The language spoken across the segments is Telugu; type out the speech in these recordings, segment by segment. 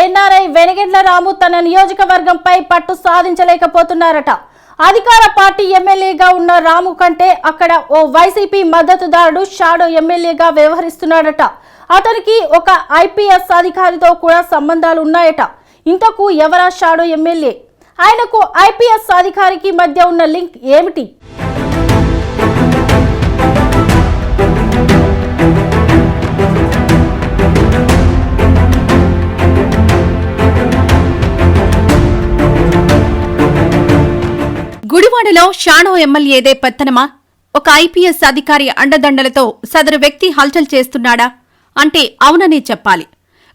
ఎన్ఆర్ఐ వెనిగండ్ల రాము తన నియోజకవర్గంపై పట్టు సాధించలేకపోతున్నారట. అధికార పార్టీ ఎమ్మెల్యేగా ఉన్న రాము కంటే అక్కడ ఓ వైసీపీ మద్దతుదారుడు షాడో ఎమ్మెల్యేగా వ్యవహరిస్తున్నాడట. అతనికి ఒక ఐపీఎస్ అధికారితో కూడా సంబంధాలు ఉన్నాయట. ఇంతకు ఎవరా షాడో ఎమ్మెల్యే? ఆయనకు ఐపీఎస్ అధికారికి మధ్య ఉన్న లింక్ ఏమిటి? గుడివాడలో షాడో ఎమ్మెల్యేదే పెత్తనమా? ఒక ఐపీఎస్ అధికారి అండదండలతో సదరు వ్యక్తి హల్చల్ చేస్తున్నాడా అంటే అవుననే చెప్పాలి.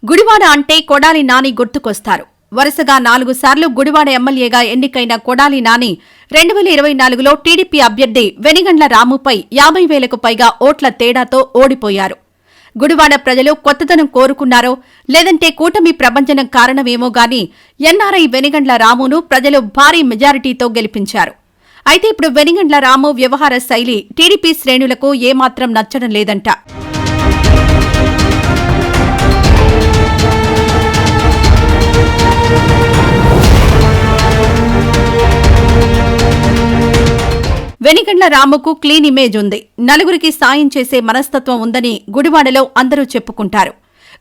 గుడివాడ అంటే కొడాలి నాని గుర్తుకొస్తారు. వరుసగా 4 సార్లు గుడివాడ ఎమ్మెల్యేగా ఎన్నికైన కొడాలి నాని 2024లో టీడీపీ అభ్యర్థి వెనిగండ్ల రాముపై 50,000కు పైగా ఓట్ల తేడాతో ఓడిపోయారు. గుడివాడ ప్రజలు కొత్తదనం కోరుకున్నారో లేదంటే కూటమి ప్రభంజనం కారణమేమో గాని ఎన్ఆర్ఐ వెనిగండ్ల రామును ప్రజలు భారీ మెజారిటీతో గెలిపించారు. అయితే ఇప్పుడు వెనిగండ్ల రాము వ్యవహార శైలి టీడీపీ శ్రేణులకు ఏమాత్రం నచ్చడం లేదంట. వెనిగండ్ల రాముకు క్లీన్ ఇమేజ్ ఉంది. నలుగురికి సాయం చేసే మనస్తత్వం ఉందని గుడివాడలో అందరూ చెప్పుకుంటారు.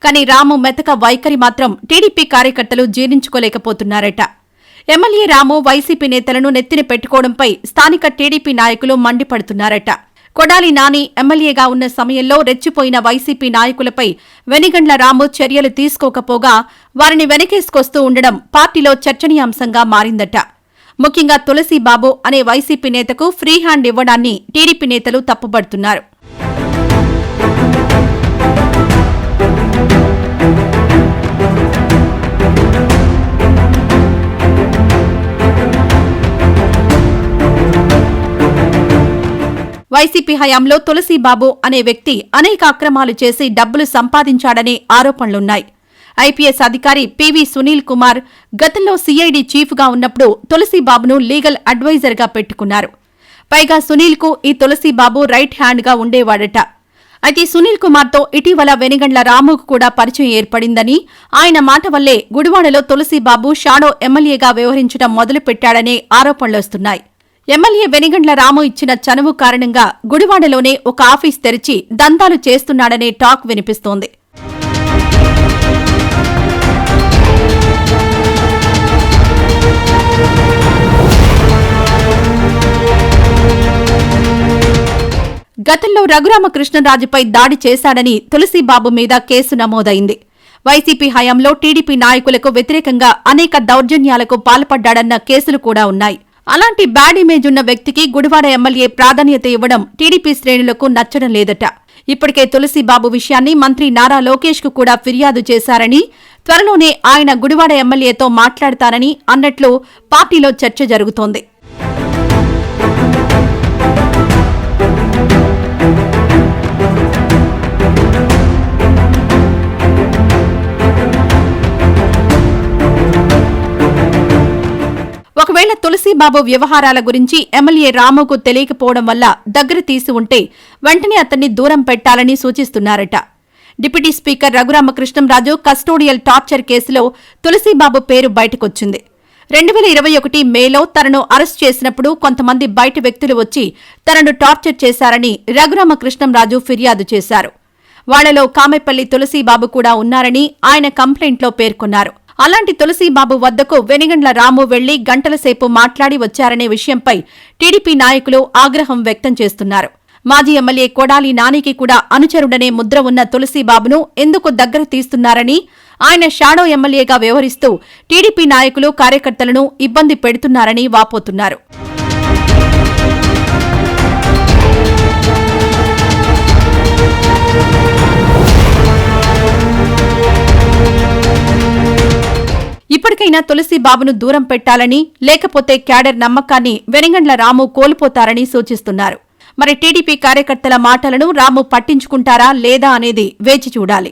కానీ రాము మెతక వైఖరి మాత్రం టీడీపీ కార్యకర్తలు జీర్ణించుకోలేకపోతున్నారట. ఎమ్మెల్యే రాము వైసీపీ నేతలను నెత్తిన పెట్టుకోవడంపై స్థానిక టీడీపీ నాయకులు మండిపడుతున్నారట. కొడాలి నాని ఎమ్మెల్యేగా ఉన్న సమయంలో రెచ్చిపోయిన వైసీపీ నాయకులపై వెనిగండ్ల రాము చర్యలు తీసుకోకపోగా వారిని వెనకేసుకొస్తూ ఉండడం పార్టీలో చర్చనీయాంశంగా మారిందట. ముఖ్యంగా తులసిబాబు అనే వైసీపీ నేతకు ఫ్రీ హ్యాండ్ ఇవ్వడాన్ని టీడీపీ నేతలు తప్పుపడుతున్నారు. వైసీపీ హయాంలో తులసిబాబు అనే వ్యక్తి అనేక అక్రమాలు చేసి డబ్బులు సంపాదించాడనే ఆరోపణలున్నాయి. ఐపీఎస్ అధికారి పివి సునీల్ కుమార్ గతంలో సీఐడీ చీఫ్గా ఉన్నప్పుడు తులసిబాబును లీగల్ అడ్వైజర్గా పెట్టుకున్నారు. పైగా సునీల్కు ఈ తులసిబాబు రైట్ హ్యాండ్గా ఉండేవాడట. అయితే సునీల్ కుమార్తో ఇటీవల వెనిగండ్ల రాముకు కూడా పరిచయం ఏర్పడిందని, ఆయన మాట వల్లే గుడివాడలో తులసిబాబు షాడో ఎమ్మెల్యేగా వ్యవహరించడం మొదలుపెట్టాడనే ఆరోపణలొస్తున్నాయి. ఎమ్మెల్యే వెనిగండ్ల రాము ఇచ్చిన చనువు కారణంగా గుడివాడలోనే ఒక ఆఫీస్ తెరిచి దందాలు చేస్తున్నాడనే టాక్ వినిపిస్తోంది. గతంలో రఘురామకృష్ణరాజుపై దాడి చేశాడని తులసిబాబు మీద కేసు నమోదైంది. వైసీపీ హయాంలో టీడీపీ నాయకులకు వ్యతిరేకంగా అనేక దౌర్జన్యాలకు పాల్పడ్డాడన్న కేసులు కూడా ఉన్నాయి. అలాంటి బ్యాడ్ ఇమేజ్ ఉన్న వ్యక్తికి గుడివాడ ఎమ్మెల్యే ప్రాధాన్యత ఇవ్వడం టీడీపీ శ్రేణులకు నచ్చడం లేదట. ఇప్పటికే తులసిబాబు విషయాన్ని మంత్రి నారా లోకేష్ కు కూడా ఫిర్యాదు చేశారని, త్వరలోనే ఆయన గుడివాడ ఎమ్మెల్యేతో మాట్లాడతారని అన్నట్లు పార్టీలో చర్చ జరుగుతోంది. ఒకవేళ తులసిబాబు వ్యవహారాల గురించి ఎమ్మెల్యే రాముకు తెలియకపోవడం వల్ల దగ్గర తీసి ఉంటే వెంటనే అతన్ని దూరం పెట్టాలని సూచిస్తున్నారట. Deputy speaker Raghurama Krishnam Raju custodial torture కేసులో తులసిబాబు పేరు బయటకొచ్చింది. 2021 మేలో తనను అరెస్ట్ చేసినప్పుడు కొంతమంది బయట వ్యక్తులు వచ్చి తనను టార్చర్ చేశారని రఘురామకృష్ణంరాజు ఫిర్యాదు చేశారు. వాళ్లలో కామెపల్లి తులసిబాబు కూడా ఉన్నారని ఆయన కంప్లైంట్లో పేర్కొన్నారు. అలాంటి తులసిబాబు వద్దకు వెనిగండ్ల రాము వెళ్లి గంటల సేపు మాట్లాడి వచ్చారనే విషయంపై టీడీపీ నాయకులు ఆగ్రహం వ్యక్తం చేస్తున్నారు. మాజీ ఎమ్మెల్యే కొడాలి నానికి కూడా అనుచరుడనే ముద్ర ఉన్న తులసిబాబును ఎందుకు దగ్గర తీస్తున్నారని, ఆయన షాడో ఎమ్మెల్యేగా వ్యవహరిస్తూ టీడీపీ నాయకులు కార్యకర్తలను ఇబ్బంది పెడుతున్నారని వాపోతున్నారు. ఇప్పటికైనా తులసిబాబును దూరం పెట్టాలని, లేకపోతే క్యాడర్ నమ్మకాన్ని వెనిగండ్ల రాము కోల్పోతారని సూచిస్తున్నారు. మరి టీడీపీ కార్యకర్తల మాటలను రాము పట్టించుకుంటారా లేదా అనేది వేచి చూడాలి.